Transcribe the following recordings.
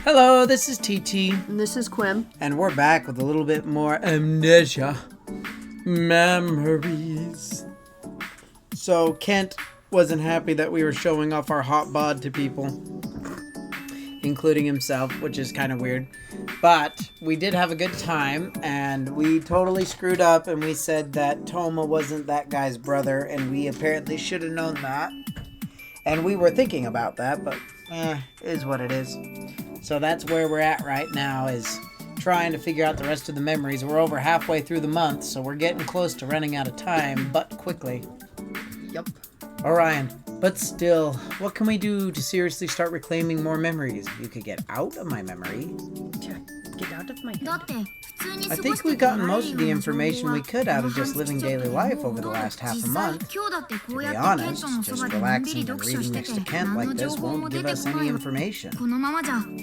Hello, this is TT. And this is Qwim. And we're back with a little bit more Amnesia. Memories. So Kent wasn't happy that we were showing off our hot bod to people, including himself, which is kind of weird. But we did have a good time, and we totally screwed up, and we said that Toma wasn't that guy's brother, and we apparently should have known that. And we were thinking about that, but it is what it is. So that's where we're at right now, is trying to figure out the rest of the memories. We're over halfway through the month, so we're getting close to running out of time, but quickly. Yep. Orion, but still, what can we do to seriously start reclaiming more memories? You could get out of my memory. Get out of my head. I think we've gotten most of the information we could out of just living daily life over the last half a month. To be honest, just relaxing and reading next to Kent like this won't give us any information.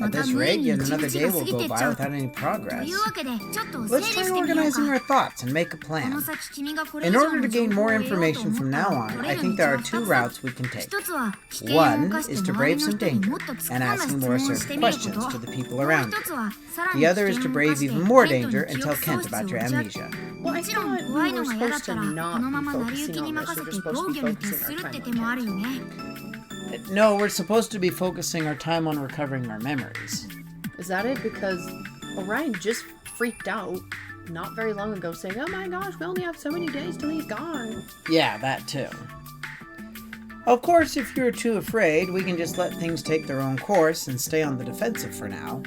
At this rate, yet another day will go by without any progress. Let's try organizing our thoughts and make a plan. In order to gain more information from now on, I think there are two routes we can take. One is to brave some danger and asking more assertive questions to the people around you. The other is to brave even more danger and tell Kent about your amnesia. Well, I thought we were supposed to not be focusing on this. We're just supposed to be focusing our time on Kent. No, we're supposed to be focusing our time on recovering our memories. Is that it? Because Orion just freaked out not very long ago saying, oh my gosh, we only have so many days till he's gone. Yeah, that too. Of course, if you're too afraid, we can just let things take their own course and stay on the defensive for now.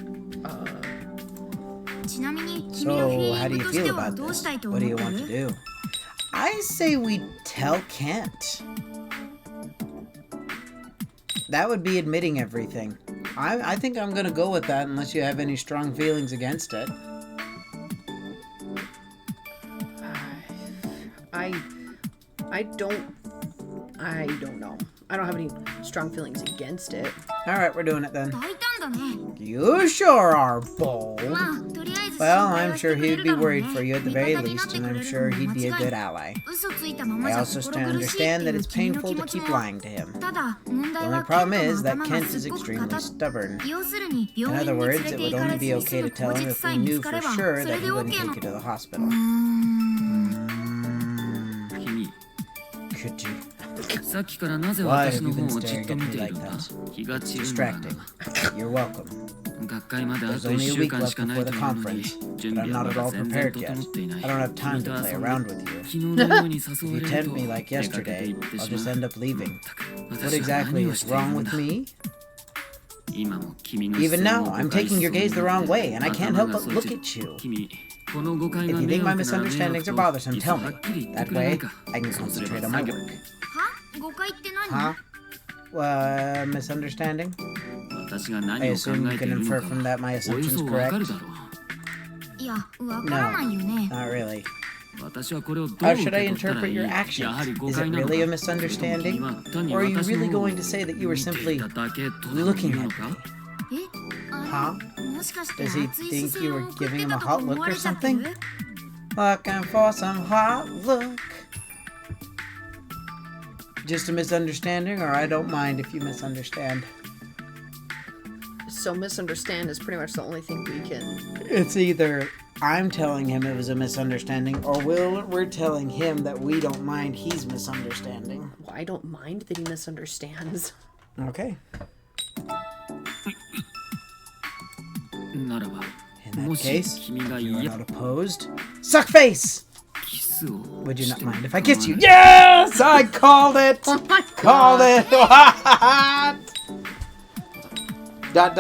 So, how do you feel about this? What do you want to do? I say we tell Kent. That would be admitting everything. I think I'm going to go with that unless you have any strong feelings against it. I don't know. I don't have any strong feelings against it. Alright, we're doing it then. You sure are bold. Well, I'm sure he'd be worried for you at the very least, and I'm sure he'd be a good ally. I also understand that it's painful to keep lying to him. The only problem is that Kent is extremely stubborn. In other words, it would only be okay to tell him if we knew for sure that he wouldn't take you to the hospital. Could you? Why have you been staring at me like that? Distracting. You're welcome. There's only a week left before the conference, but I'm not at all prepared yet. I don't have time to play around with you. If you tempt me like yesterday, I'll just end up leaving. What exactly is wrong with me? Even now, I'm taking your gaze the wrong way, and I can't help but look at you. If you think my misunderstandings are bothersome, tell me. That way, I can concentrate on my work. Huh? Misunderstanding? I assume you can infer from that my assumption's correct? No, not really. How should I interpret your actions? Is it really a misunderstanding? Or are you really going to say that you were simply looking at me? Huh? Does he think you were giving him a hot look or something? Looking for some hot look. Just a misunderstanding, or I don't mind if you misunderstand. So misunderstand is pretty much the only thing we can... It's either I'm telling him it was a misunderstanding, or we're telling him that we don't mind he's misunderstanding. Well, I don't mind that he misunderstands. Okay. In that case, you are not opposed. Suck face! Would you not mind if I kiss you? Yes! I called it! Oh my God. Called it! Dot.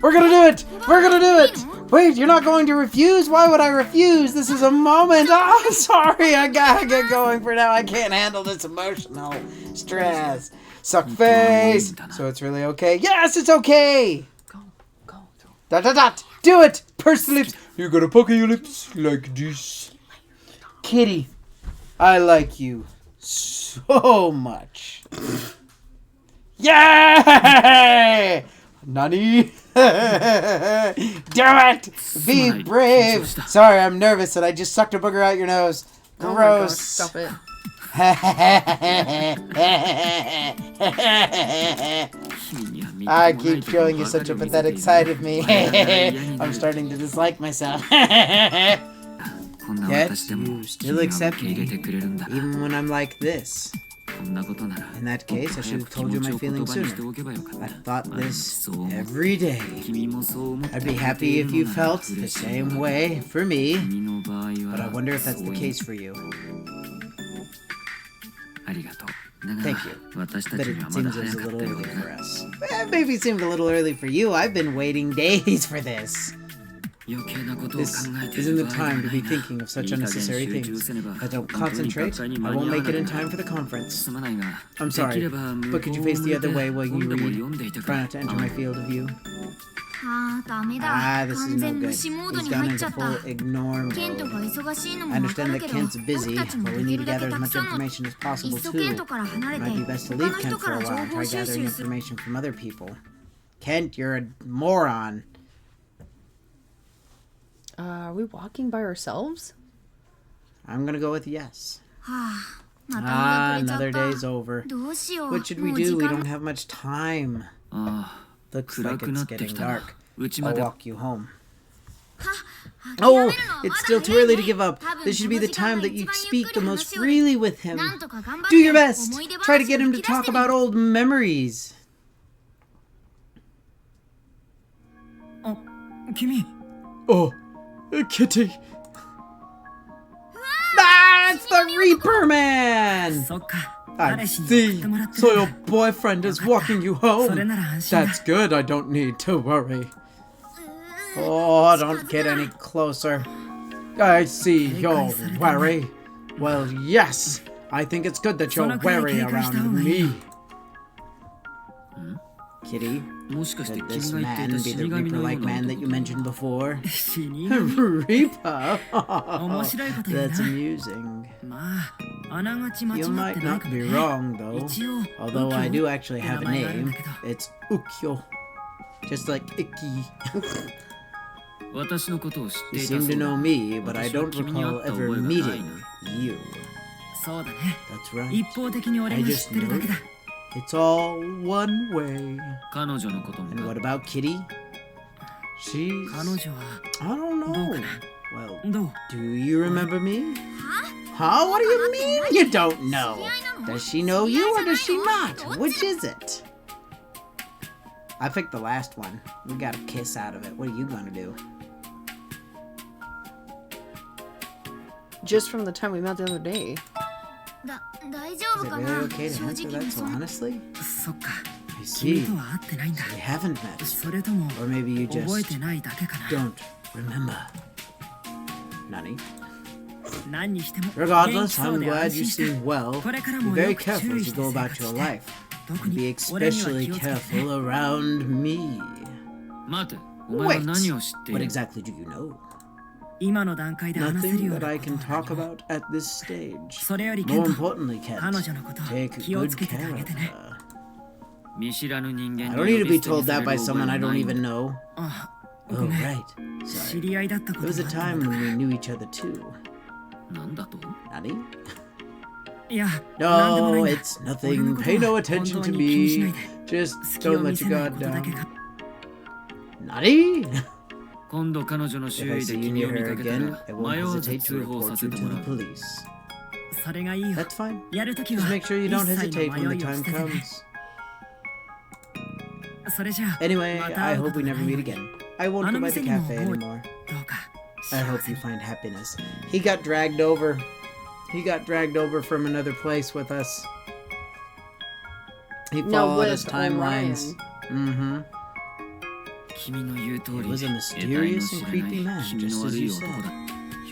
We're gonna do it! We're gonna do it! Wait, you're not going to refuse? Why would I refuse? This is a moment. Oh, sorry, I gotta get going for now. I can't handle this emotional stress. Suck face! So it's really okay? Yes, it's okay! Go. Dot. Do it! Purse the lips. You're gonna pucker your lips like this. Kitty, I like you so much. Yay! Nani? Do it! Be brave! Sorry, I'm nervous and I just sucked a booger out your nose. Gross. Oh my gosh, stop it. I keep showing you such a pathetic side of me. I'm starting to dislike myself. Yet, you still accept me, even when I'm like this. In that case, I should have told you my feelings sooner. I thought this every day. I'd be happy if you felt the same way for me, but I wonder if that's the case for you. Thank you, but it seems it was a little early for us. Maybe it seemed a little early for you. I've been waiting days for this. This isn't the time to be thinking of such unnecessary things. If I don't concentrate, I won't make it in time for the conference. I'm sorry, but could you face the other way while you read? Try not to enter my field of view. This is no good. He's gone into full ignore mode. I understand that Kent's busy, but we need to gather as much information as possible too. It might be best to leave Kent for a while and try gathering information from other people. Kent, you're a moron. Are we walking by ourselves? I'm gonna go with yes. Another day's over. What should we do? We don't have much time. Looks like it's getting dark. I'll walk you home. Oh, it's still too early to give up. This should be the time that you speak the most freely with him. Do your best. Try to get him to talk about old memories. Oh, Kitty. That's the Reaper Man! I see. So your boyfriend is walking you home. That's good. I don't need to worry. Oh, don't get any closer. I see you're wary. Well, yes. I think it's good that you're wary around me. Kitty, could this man be the Reaper-like man that you mentioned before? Reaper? That's amusing. You might not be wrong, though. Although I do actually have a name. It's Ukyo. Just like Icky. You seem to know me, but I don't recall ever meeting you. That's right. I just know it's all one way. And what about Kitty? She's... I don't know. Well, do you remember me? Huh? What do you mean you don't know? Does she know you or does she not? Which is it? I picked the last one. We got a kiss out of it. What are you gonna do? Just from the time we met the other day. Is it really okay to answer that so honestly? I see. So we haven't met. Or maybe you just don't remember. Nani? Regardless, I'm glad you seem well. Be very careful as you go about your life. And be especially careful around me. Wait, what exactly do you know? Nothing that I can talk about at this stage. More importantly, Kent, take good care of her. I don't need to be told that by someone I don't even know. Oh, right. Sorry. There was a time when we knew each other too. Nani? No, it's nothing. Pay no attention to me. Just don't let your guard down. Nani? If I see you near her again, I won't hesitate to report you to the police. That's fine. Just make sure you don't hesitate when the time comes. Anyway, I hope we never meet again. I won't go by the cafe anymore. I hope you find happiness. He got dragged over. He got dragged over from another place with us. He followed his timelines. Mm-hmm. He was a mysterious and creepy man, just as you said.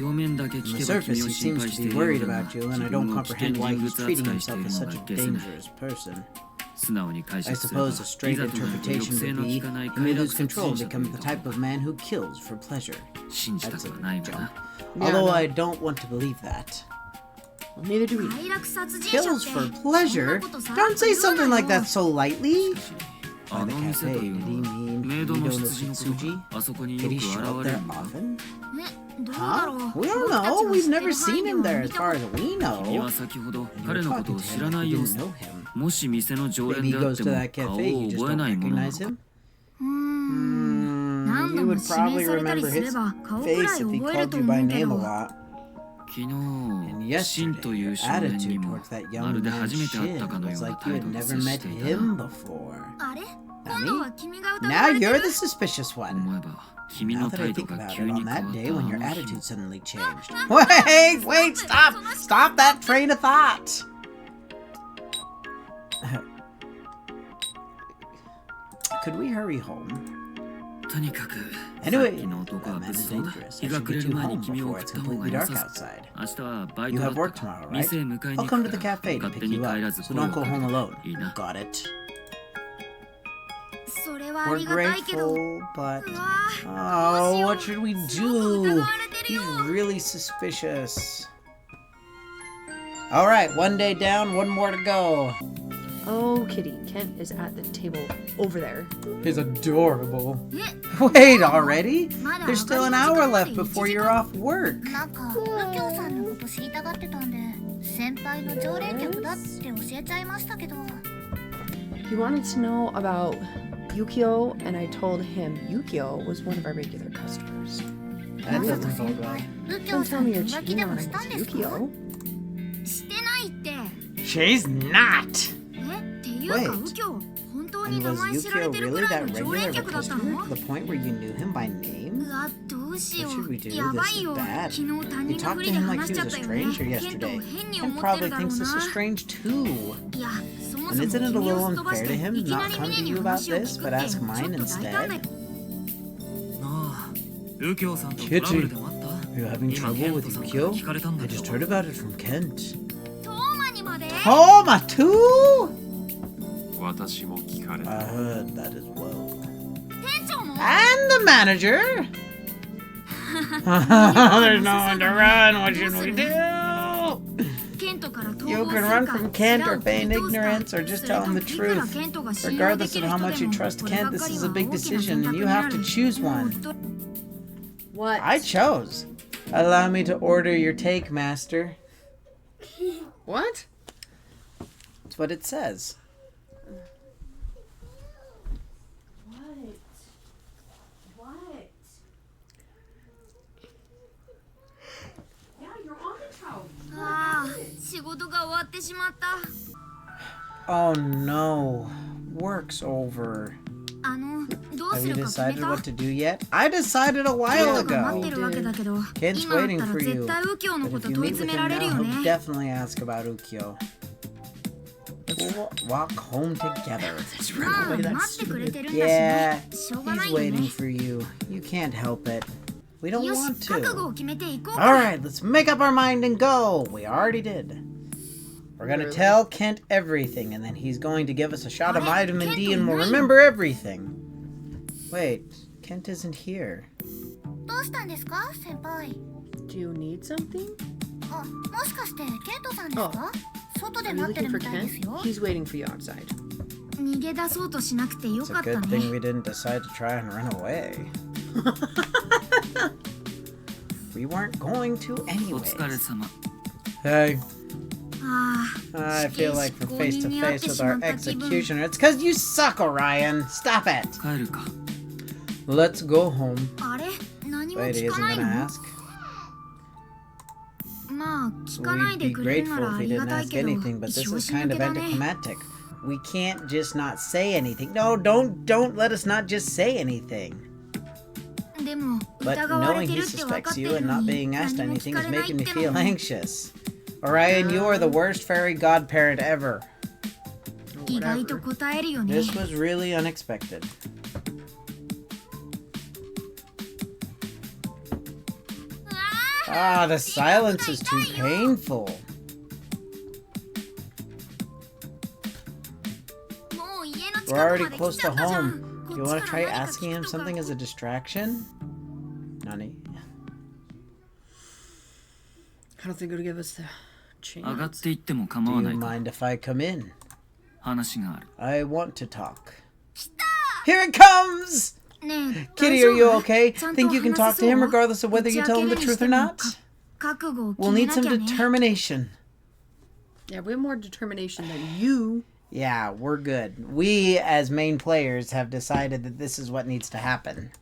On the surface, he seems to be worried about you, and I don't comprehend why he's treating himself as such a dangerous person. I suppose a straight interpretation would be, you may lose control and become the type of man who kills for pleasure. That's a jump. Although I don't want to believe that. Well, neither do we. Kills for pleasure? Don't say something like that so lightly. by the cafe, did he mean Mito no Shitsuji? Did he show up there often? Huh? We don't know. We've never seen him there as far as we know. And you're talking to him like you didn't know him. Maybe he goes to that cafe, you just don't recognize him? You would probably remember his face if he called you by name a lot. And yesterday, your attitude towards that young man Shin was like you had never met him before. Nani? Now you're the suspicious one. Now that I think about it, on that day when your attitude suddenly changed. Wait, stop! Stop that train of thought! Could we hurry home? Anyway, that man is dangerous. I should get you home before it's completely dark outside. You have work tomorrow, right? I'll come to the cafe to pick you up, so don't go home alone. Got it? We're grateful, but... Oh, what should we do? He's really suspicious. Alright, one day down, one more to go. Oh, Kitty, Kent is at the table over there. He's adorable. Wait, already? There's still an hour left before you're off work. He wanted to know about Yukio, and I told him Yukio was one of our regular customers. That doesn't bode well. Don't tell me you're cheating on Yukio. She's not! Wait, and was Yukio really that regular of a customer to the point where you knew him by name? What should we do? This is bad. You talked to him like he was a stranger yesterday, and probably thinks this is strange too. And isn't it a little unfair to him to not come to you about this, but ask mine instead? Kitty, are you having trouble with Yukio? I just heard about it from Kent. Toma too? I heard that as well. And the manager? There's no one to run. What should we do? You can run from Kent or feign ignorance or just tell him the truth. Regardless of how much you trust Kent, this is a big decision and you have to choose one. What? I chose. Allow me to order your take, master. What? That's what it says. Oh no, work's over. Have you decided what to do yet? I decided a while ago. Kent's waiting for you. But if you meet with him now, he'll definitely ask about Ukyo. We'll walk home together. That's stupid. Yeah, he's waiting for you. You can't help it. We don't want to. Alright, let's make up our mind and go. We already did. We're gonna tell Kent everything, and then he's going to give us a shot of vitamin D and we'll remember everything. Wait, Kent isn't here. Do you need something? Oh, are you looking for Kent? He's waiting for you outside. It's a good thing we didn't decide to try and run away. We weren't going to anyways. Hey. I feel like we're face to face with our executioner. It's because you suck, Orion. Stop it. Let's go home. Wait, he isn't gonna ask? We'd be grateful if he didn't ask anything, but this is kind of anticlimactic. We can't just not say anything. No, don't let us not just say anything. But knowing he suspects you and not being asked anything is making me feel anxious. Orion, you are the worst fairy godparent ever. This was really unexpected. Ah, the silence is too painful. We're already close to home. Do you want to try asking him something as a distraction? Nani? I don't think it'll give us the chance. Do you mind if I come in? I want to talk. Here it comes! Kitty, are you okay? Think you can talk to him regardless of whether you tell him the truth or not? We'll need some determination. Yeah, we have more determination than you. Yeah, we're good. We, as main players, have decided that this is what needs to happen.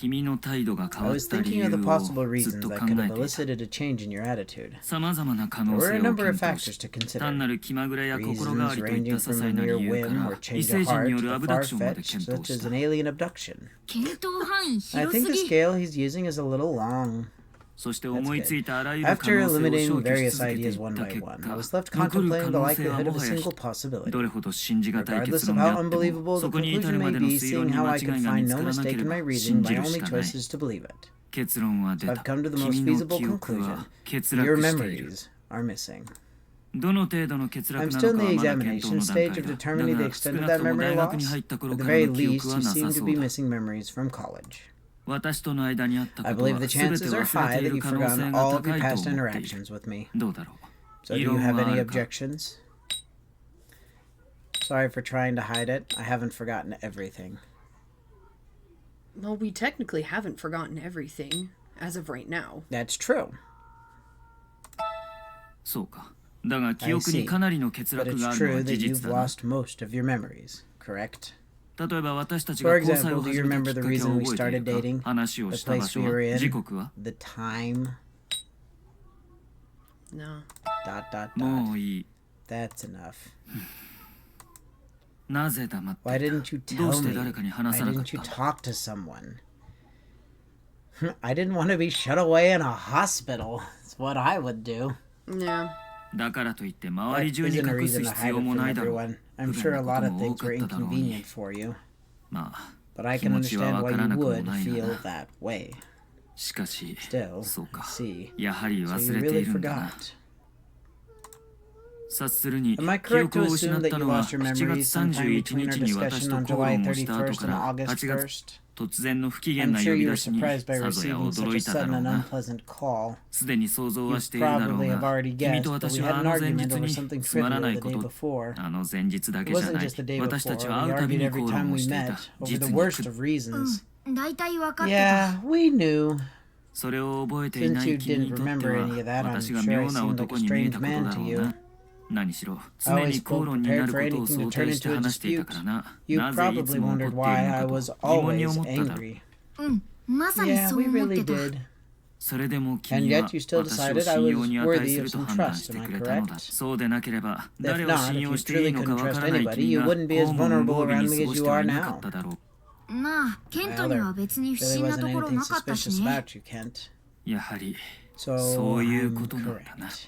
I was thinking of the possible reasons that could have elicited a change in your attitude. There were a number of factors to consider. Reasons ranging from a mere whim or change of heart to the far-fetched, such as an alien abduction. I think the scale he's using is a little long. After eliminating various ideas one by one, I was left contemplating the likelihood of a single possibility. Regardless of how unbelievable the conclusion may be, seeing how I could find no mistake in my reasoning, my only choice is to believe it. So I've come to the most feasible conclusion. Your memories are missing. I'm still in the examination stage of determining the extent of that memory loss. At the very least, you seem to be missing memories from college. I believe the chances are high that you've forgotten all of your past interactions with me. So do you have any objections? Sorry for trying to hide it. I haven't forgotten everything. Well, we technically haven't forgotten everything, as of right now. That's true. I see, but it's true that you've lost most of your memories, correct? For example, do you remember the reason we started dating? The place we were in? The time? No. ... That's enough. Why didn't you tell me? Why didn't you talk to someone? I didn't want to be shut away in a hospital. That's what I would do. Yeah. That isn't a reason to hide it from everyone. I'm sure a lot of things were inconvenient for you. But I can understand why you would feel that way. Still, I see. So you really forgot. Am I correct to assume that you lost your memories sometime between our discussion on July 31st and August 1st? I'm sure you were surprised by receiving such a sudden and unpleasant call. You probably have already guessed, but we had an argument over something trivial the day before. It wasn't just the day before, we argued every time we met, over the worst of reasons. Yeah, we knew. Since you didn't remember any of that, I'm sure I seemed like a strange man to you. I always felt prepared for anything to turn into a dispute. You probably wondered why I was always angry. Yeah, we really did. And yet you still decided I was worthy of some trust, am I correct? If not, if you truly couldn't trust anybody, you wouldn't be as vulnerable around me as you are now. Well, there really wasn't anything suspicious about you, Kent. So, I'm correct.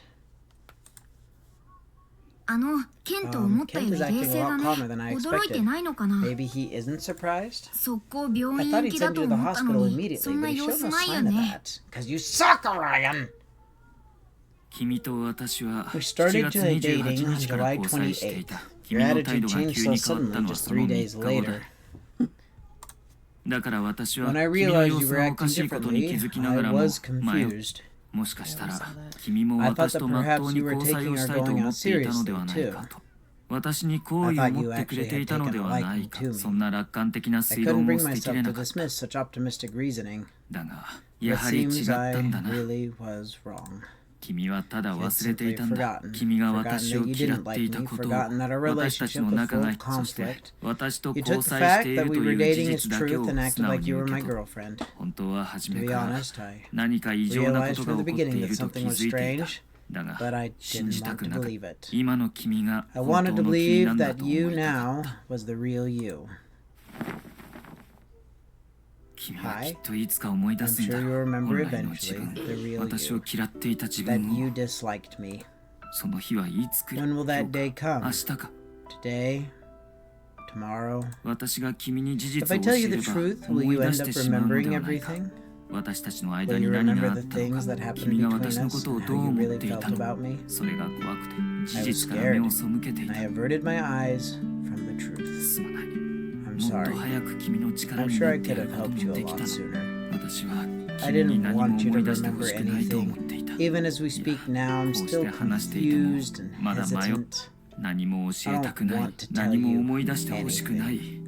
Kent is acting a lot calmer than I expected. Maybe he isn't surprised? I thought he'd send you to the hospital immediately, but he showed no sign of that. Because you suck, Orion! We started dating on July 28th. Your attitude changed so suddenly just 3 days later. When I realized you were acting differently, I was confused. I thought that perhaps you were taking our going out seriously, too. I thought you actually had taken a liking to me. I couldn't bring myself to dismiss such optimistic reasoning. It seems I really was wrong. You'd simply forgotten that you didn't like me, forgotten that our relationship was full of conflict. You took the fact that we were dating as truth and acted like you were my girlfriend. To be honest, I realized from the beginning that something was strange, but I didn't want to believe it. I wanted to believe that you now was the real you. Hi, I'm sure you'll remember eventually the real you, that you disliked me. When will that day come? Today? Tomorrow? If I tell you the truth, will you end up remembering everything? Will you remember the things that happened between us and how you really felt about me? I was scared, and I averted my eyes from the truth. I'm sorry. I'm sure I could have helped you a lot sooner. I didn't want you to remember anything. Even as we speak now, I'm still confused and hesitant. I don't want to tell you anything.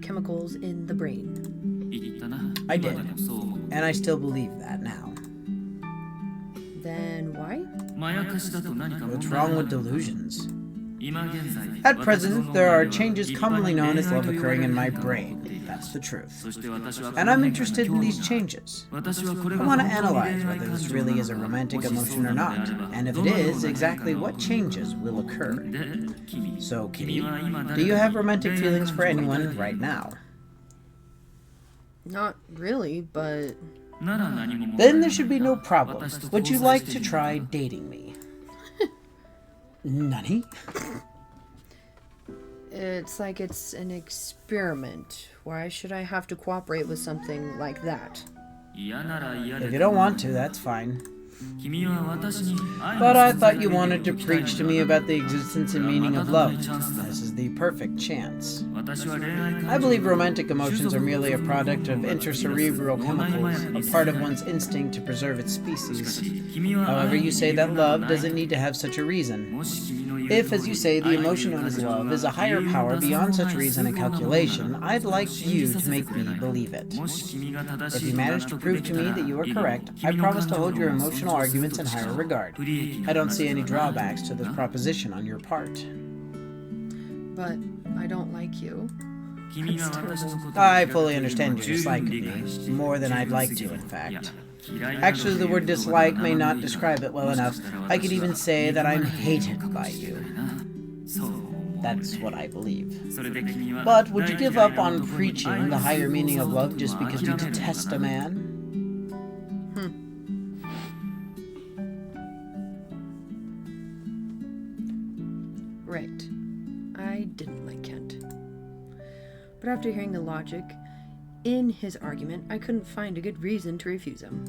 by chemicals in the brain. 言ったな。 I did. 今でもそう思う。 And I still believe that now. Then why? まやかしだと何か問 What's 題 wrong があ with る。 delusions? 今現在 At present, there are changes commonly known as love occurring in my brain. That's the truth. そして私は And I'm interested in these changes. 私はこれ I が want to 本当に analyze 恋愛 whether 感 this 情 really な is a のか、 romantic もし emotion そう or なのであ not, れば、 and if ど it のよう is, な変化 exactly が what 起こる。 changes will occur. で、君、 So, 君 Kitty, は今 do 誰 you か have に romantic 恋愛 feelings 感 for 情を anyone 抱いてい right る。 now? Not really, but なら何も問題 Then ない there should be no problem. 私と Would you 交際 like して to みる try か dating me? Nani? it's like it's an experiment. Why should I have to cooperate with something like that? 嫌なら嫌で If you don't want to, that's fine. But I thought you wanted to preach to me about the existence and meaning of love. This is the perfect chance. I believe romantic emotions are merely a product of intercerebral chemicals, a part of one's instinct to preserve its species. However, you say that love doesn't need to have such a reason. If, as you say, the emotion known as love is a higher power beyond such reason and calculation, I'd like you to make me believe it. If you manage to prove to me that you are correct, I promise to hold your emotional arguments in higher regard. I don't see any drawbacks to this proposition on your part. But I don't like you. That's terrible. I fully understand your dislike of me, more than I'd like to, in fact. Actually, the word dislike may not describe it well enough. I could even say that I'm hated by you. That's what I believe. But would you give up on preaching the higher meaning of love just because you detest a man? Right. I didn't like Kent. But after hearing the logic in his argument, I couldn't find a good reason to refuse him.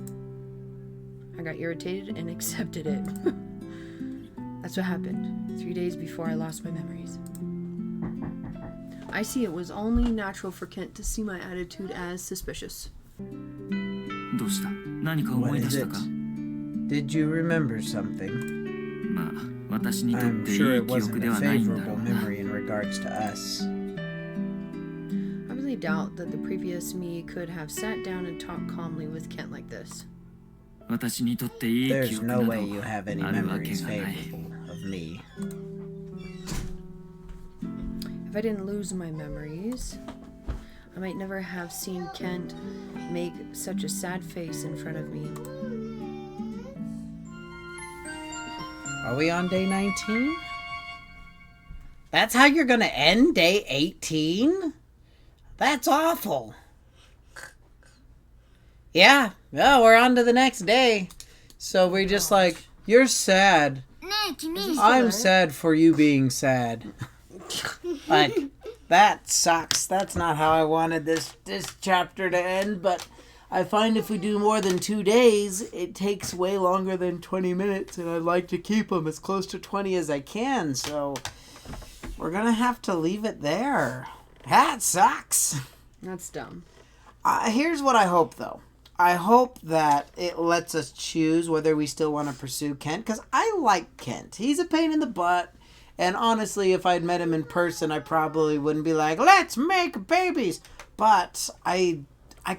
I got irritated and accepted it. That's what happened 3 days before I lost my memories. I see it was only natural for Kent to see my attitude as suspicious. What is it? Did you remember something? I'm sure it wasn't a favorable memory in regards to us. I really doubt that the previous me could have sat down and talked calmly with Kent like this. There's no way you have any memories favorable of me. If I didn't lose my memories, I might never have seen Kent make such a sad face in front of me. Are we on day 19? That's how you're gonna end day 18? That's awful. Yeah, well, we're on to the next day. So we're just like, you're sad. I'm sad for you being sad. Like, that sucks. That's not how I wanted this chapter to end, but I find if we do more than 2 days, it takes way longer than 20 minutes, and I'd like to keep them as close to 20 as I can, so we're gonna have to leave it there. That sucks. That's dumb. Here's what I hope, though. I hope that it lets us choose whether we still want to pursue Kent, because I like Kent. He's a pain in the butt, and honestly, if I'd met him in person, I probably wouldn't be like, let's make babies. But I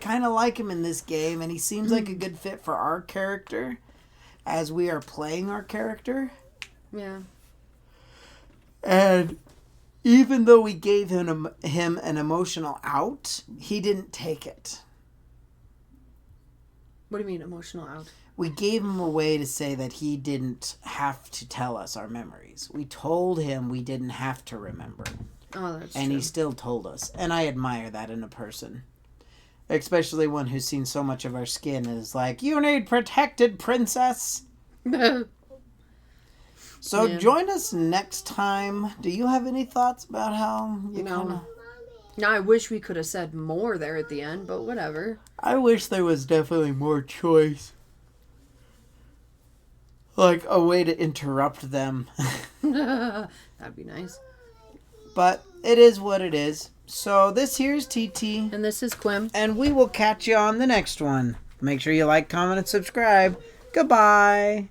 kind of like him in this game, and he seems like a good fit for our character as we are playing our character. Yeah. And even though we gave him an emotional out, he didn't take it. What do you mean, emotional out? We gave him a way to say that he didn't have to tell us our memories. We told him we didn't have to remember. Oh, that's and true. he still told us. And I admire that in a person. Especially one who's seen so much of our skin is like, you need protected, princess. So Yeah. join us next time. Do you have any thoughts about how you No. Now, I wish we could have said more there at the end, but whatever. I wish there was definitely more choice. Like a way to interrupt them. That'd be nice. But it is what it is. So this here's TT. And this is Qwim. And we will catch you on the next one. Make sure you like, comment, and subscribe. Goodbye.